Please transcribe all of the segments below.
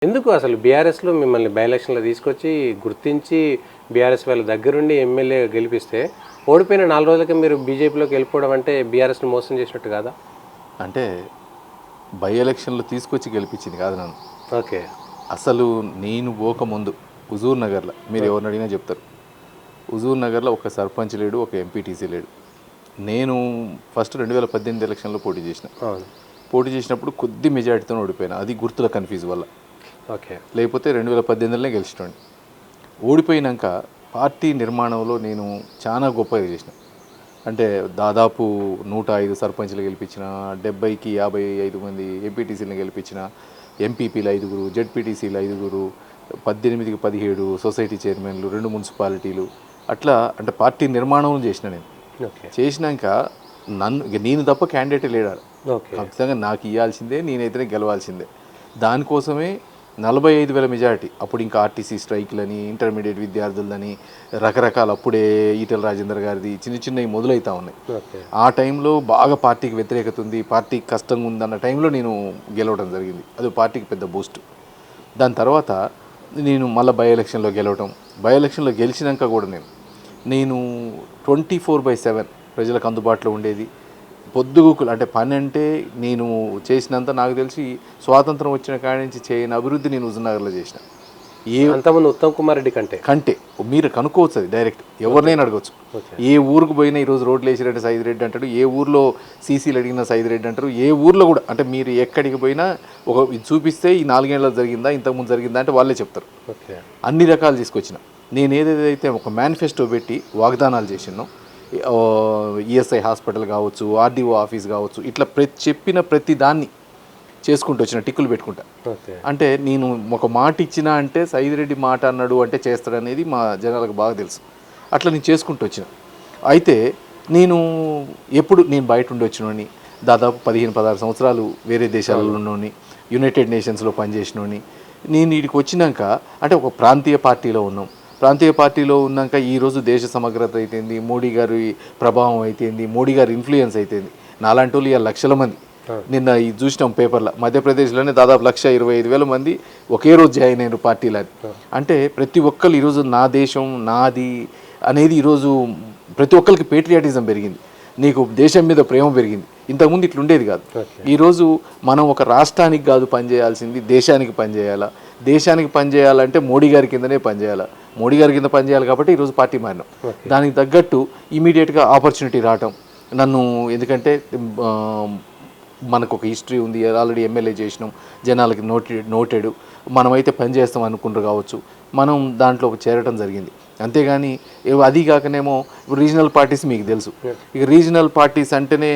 ఎందుకు అసలు బీఆర్ఎస్లో మిమ్మల్ని బై ఎలక్షన్లో తీసుకొచ్చి గుర్తించి బీఆర్ఎస్ వాళ్ళ దగ్గరుండి ఎమ్మెల్యే గెలిపిస్తే ఓడిపోయిన 4 రోజులకే మీరు బీజేపీలోకి వెళ్ళిపోవడం అంటే బీఆర్ఎస్ని మోసం చేసినట్టు కాదా? అంటే బై ఎలక్షన్లో తీసుకొచ్చి గెలిపించింది కాదు నన్ను. ఓకే. అసలు నేను పోకముందు హుజూర్ నగర్లో మీరు ఎవరిని అడిగినా చెప్తారు, హుజూర్ నగర్లో ఒక సర్పంచ్ లేడు, ఒక ఎంపీటీసీ లేడు. నేను ఫస్ట్ 2018 ఎలక్షన్లో పోటీ చేసిన. పోటీ చేసినప్పుడు కొద్ది మెజారిటీతో ఓడిపోయినా, అది గుర్తుల కన్ఫ్యూజ్ వల్ల. ఓకే. లేకపోతే 2018లోనే గెలిచినండి. ఓడిపోయినాక పార్టీ నిర్మాణంలో నేను చాలా గొప్పగా చేసిన. అంటే దాదాపు 105 సర్పంచ్లు గెలిపించిన, 70కి 55 మంది ఎంపీటీసీలను గెలిపించిన, ఎంపీపీలు 5, జెడ్పీటీసీలు 5, 18కి 17 సొసైటీ చైర్మన్లు, 2 మున్సిపాలిటీలు, అట్లా అంటే పార్టీ నిర్మాణం చేసిన నేను. చేసినాక నేను తప్ప క్యాండిడేట్ లేడారు. ఖచ్చితంగా నాకు ఇవ్వాల్సిందే, నేనైతేనే గెలవాల్సిందే. దానికోసమే 45,000 మెజారిటీ. అప్పుడు ఇంకా ఆర్టీసీ స్ట్రైక్లని, ఇంటర్మీడియట్ విద్యార్థులని, రకరకాల అప్పుడే ఈటెల రాజేందర్ గారిది చిన్నవి మొదలవుతూ ఉన్నాయి. ఆ టైంలో బాగా పార్టీకి వ్యతిరేకత ఉంది, పార్టీకి కష్టంగా ఉందన్న టైంలో నేను గెలవడం జరిగింది. అది పార్టీకి పెద్ద బూస్ట్. దాని తర్వాత నేను మళ్ళీ బై ఎలక్షన్లో గెలవడం, బై ఎలక్షన్లో గెలిచినాక కూడా నేను 24/7 ప్రజలకు అందుబాటులో ఉండేది. పొద్దుగుకులు అంటే పని అంటే నేను చేసినంత నాకు తెలిసి స్వాతంత్రం వచ్చిన కాడి నుంచి చేయని అభివృద్ధి నేను హుజూర్నగర్లో చేసిన. అంతమంది ఉత్తమ్ కుమార్ రెడ్డి కంటే మీరు కనుక్కోవచ్చు, అది డైరెక్ట్ ఎవరినైనా అడగవచ్చు. ఏ ఊరికి పోయినా ఈరోజు రోడ్లు వేసిరెడ్డి సైద్ రెడ్డి అంటాడు, ఏ ఊర్లో సీసీలు అడిగినా సైద్ రెడ్డి అంటారు, ఏ ఊర్లో కూడా అంటే మీరు ఎక్కడికి పోయినా ఇది చూపిస్తే ఈ 4 ఏళ్ళలో జరిగిందా, ఇంతకుముందు జరిగిందా అంటే వాళ్ళే చెప్తారు. అన్ని రకాలు తీసుకొచ్చిన. నేను ఏదైతే ఒక మేనిఫెస్టో పెట్టి వాగ్దానాలు చేసినో, ఈఎస్ఐ హాస్పిటల్ కావచ్చు, ఆర్డీఓ ఆఫీస్ కావచ్చు, ఇట్లా చెప్పిన ప్రతి దాన్ని చేసుకుంటూ వచ్చిన, టిక్కులు పెట్టుకుంటా. అంటే నేను ఒక మాట ఇచ్చినా అంటే సైద్ రెడ్డి మాట అన్నాడు అంటే చేస్తాడనేది మా జనాలకు బాగా తెలుసు. అట్లా నేను చేసుకుంటూ వచ్చిన. అయితే నేను బయట ఉండి వచ్చినోని, దాదాపు 15-16 సంవత్సరాలు వేరే దేశాలలో ఉన్నోని, యునైటెడ్ నేషన్స్లో పనిచేసినోని. నేను వీడికి వచ్చినాక అంటే ఒక ప్రాంతీయ పార్టీలో ఉన్నాం. ప్రాంతీయ పార్టీలో ఉన్నాక ఈరోజు దేశ సమగ్రత అయితేంది, మోడీ గారి ప్రభావం అయితేంది, మోడీ గారి ఇన్ఫ్లుయెన్స్ అయితేంది. నాలాంటి వాళ్ళు ఇవాళ లక్షల మంది, నిన్న ఇది చూసినాం పేపర్లో, మధ్యప్రదేశ్లోనే దాదాపు 125,000 మంది ఒకే రోజు జాయిన్ అయినారు పార్టీలని. అంటే ప్రతి ఒక్కరు ఈరోజు నా దేశం నాది అనేది ఈరోజు ప్రతి ఒక్కరికి పేట్రియాటిజం పెరిగింది, నీకు దేశం మీద ప్రేమ పెరిగింది. ఇంతకుముందు ఇట్లా ఉండేది కాదు. ఈరోజు మనం ఒక రాష్ట్రానికి కాదు పనిచేయాల్సింది, దేశానికి పనిచేయాలా. దేశానికి పనిచేయాలంటే మోడీ గారి కిందనే పనిచేయాలా. మోడీ గారి కింద పనిచేయాలి కాబట్టి ఈరోజు పార్టీ మారినాం. దానికి తగ్గట్టు ఇమీడియట్గా ఆపర్చునిటీ రావటం నన్ను, ఎందుకంటే మనకు ఒక హిస్టరీ ఉంది, ఆల్రెడీ ఎమ్మెల్యే చేసినాం, జనాలకి నోటెడ్, మనమైతే పని చేస్తాం అనుకుంటారు కావచ్చు, మనం దాంట్లో చేరటం జరిగింది. అంతేగాని అది కాకనేమో రీజనల్ పార్టీస్ మీకు తెలుసు. ఇక రీజనల్ పార్టీస్ అంటేనే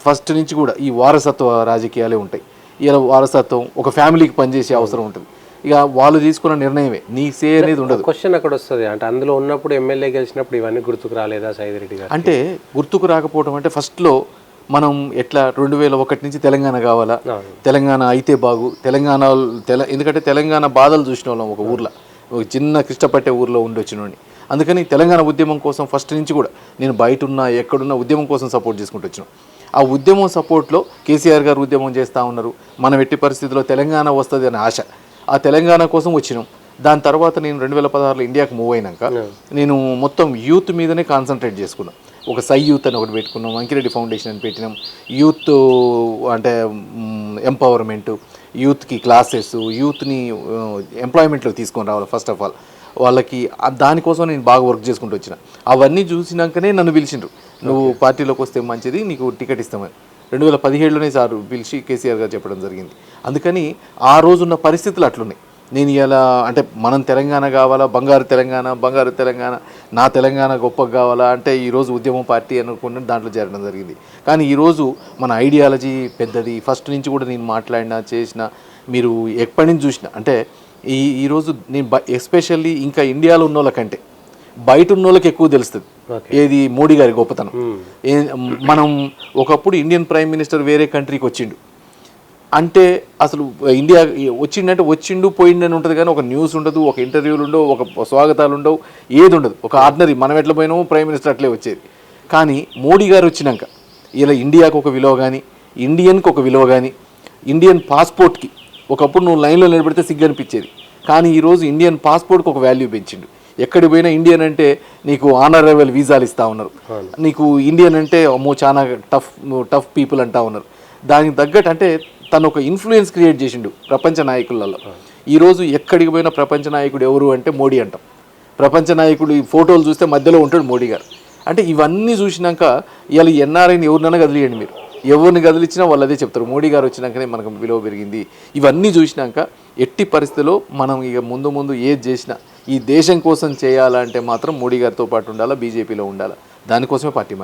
ఫస్ట్ నుంచి కూడా ఈ వారసత్వ రాజకీయాలే ఉంటాయి. ఇలా వారసత్వం ఒక ఫ్యామిలీకి పనిచేసే అవసరం ఉంటుంది. ఇక వాళ్ళు తీసుకున్న నిర్ణయమే, నీ సే అనేది ఉండదు. క్వశ్చన్ అక్కడ వస్తుంది, అంటే అందులో ఉన్నప్పుడు ఎమ్మెల్యే గెలిచినప్పుడు ఇవన్నీ గుర్తుకు రాలేదా సైద్ రెడ్డి గారు? అంటే గుర్తుకు రాకపోవడం అంటే ఫస్ట్లో మనం ఎట్లా 2001 నుంచి తెలంగాణ కావాలా, తెలంగాణ అయితే బాగు, ఎందుకంటే తెలంగాణ బాధలు చూసిన వాళ్ళం ఒక ఊర్లో, ఒక చిన్న కృష్ణపట్టే ఊర్లో ఉండి వచ్చినోడిని. అందుకని తెలంగాణ ఉద్యమం కోసం ఫస్ట్ నుంచి కూడా నేను బయట ఉన్నా ఎక్కడున్నా ఉద్యమం కోసం సపోర్ట్ చేసుకుంటూ వచ్చినాం. ఆ ఉద్యమం సపోర్ట్లో కేసీఆర్ గారు ఉద్యమం చేస్తూ ఉన్నారు. మనం ఎట్టి పరిస్థితుల్లో తెలంగాణ వస్తుంది అనే ఆశ, ఆ తెలంగాణ కోసం వచ్చినాం. దాని తర్వాత నేను 2016లో ఇండియాకి మూవ్ అయినాక నేను మొత్తం యూత్ మీదనే కాన్సన్ట్రేట్ చేసుకున్నాను. ఒక సై యూత్ అని ఒకటి పెట్టుకున్నాం, అంకిరెడ్డి ఫౌండేషన్ అని పెట్టినాం. యూత్ అంటే ఎంపవర్మెంట్, యూత్కి క్లాసెస్, యూత్ని ఎంప్లాయ్మెంట్లో తీసుకొని రావాలి. ఫస్ట్ ఆఫ్ ఆల్ వాళ్ళకి దానికోసం నేను బాగా వర్క్ చేసుకుంటూ వచ్చిన. అవన్నీ చూసినాకనే నన్ను పిలిచిండ్రు, నువ్వు పార్టీలోకి వస్తే మంచిది, నీకు టికెట్ ఇస్తామని. 2017లోనే సార్ పిలిచి కేసీఆర్ గారు చెప్పడం జరిగింది. అందుకని ఆ రోజున్న పరిస్థితులు అట్లున్నాయి. నేను ఇలా అంటే మనం తెలంగాణ కావాలా, బంగారు తెలంగాణ, నా తెలంగాణ గొప్పగా కావాలా అంటే ఈరోజు ఉద్యమం పార్టీ అనుకున్న దాంట్లో చేరడం జరిగింది. కానీ ఈరోజు మన ఐడియాలజీ పెద్దది. ఫస్ట్ నుంచి కూడా నేను మాట్లాడినా చేసిన, మీరు ఎప్పటి నుంచి చూసిన అంటే ఈరోజు నేను ఎస్పెషల్లీ ఇంకా ఇండియాలో ఉన్న వాళ్ళకంటే బయట ఉన్న వాళ్ళకి ఎక్కువ తెలుస్తుంది ఏది మోడీ గారి గొప్పతనం. మనం ఒకప్పుడు ఇండియన్ ప్రైమ్ మినిస్టర్ వేరే కంట్రీకి వచ్చిండు అంటే అసలు ఇండియా వచ్చిండంటే వచ్చిండు పోయిండు అని ఉంటుంది, కానీ ఒక న్యూస్ ఉండదు, ఒక ఇంటర్వ్యూలు ఉండవు, ఒక స్వాగతాలు ఉండవు, ఏది ఉండదు. ఒక ఆర్డినరీ మనం ఎట్లా పోయినామో ప్రైమ్ మినిస్టర్ అట్లే వచ్చేది. కానీ మోడీ గారు వచ్చినాక ఇలా ఇండియాకు ఒక విలువ కానీ, ఇండియన్కి ఒక విలువ కానీ, ఇండియన్ పాస్పోర్ట్కి ఒకప్పుడు నువ్వు లైన్లో నిలబడితే సిగ్గు అనిపించేది, కానీ ఈరోజు ఇండియన్ పాస్పోర్ట్కి ఒక వాల్యూ పెంచిండు. ఎక్కడి పోయినా ఇండియన్ అంటే నీకు ఆనరబుల్ వీసాలు ఇస్తూ ఉన్నారు, నీకు ఇండియన్ అంటే అమ్మో చాలా టఫ్ పీపుల్ అంటా ఉన్నారు. దానికి తగ్గట్టు అంటే తను ఒక ఇన్ఫ్లుయెన్స్ క్రియేట్ చేసిండు ప్రపంచ నాయకులలో. ఈరోజు ఎక్కడికి పోయినా ప్రపంచ నాయకుడు ఎవరు అంటే మోడీ అంటాం. ప్రపంచ నాయకుడు ఈ ఫోటోలు చూస్తే మధ్యలో ఉంటాడు మోడీ గారు. అంటే ఇవన్నీ చూసినాక ఇవాళ ఎన్ఆర్ఐని ఎవరినైనా కదిలియండి, మీరు ఎవరిని కదిలిచ్చినా వాళ్ళు అదే చెప్తారు, మోడీ గారు వచ్చినాకనే మనకు విలువ పెరిగింది. ఇవన్నీ చూసినాక ఎట్టి పరిస్థితిలో మనం ఇక ముందు ఏది చేసినా ఈ దేశం కోసం చేయాలంటే మాత్రం మోడీ గారితో పాటు ఉండాలా, బీజేపీలో ఉండాలా. దానికోసమే పార్టీ మారింది.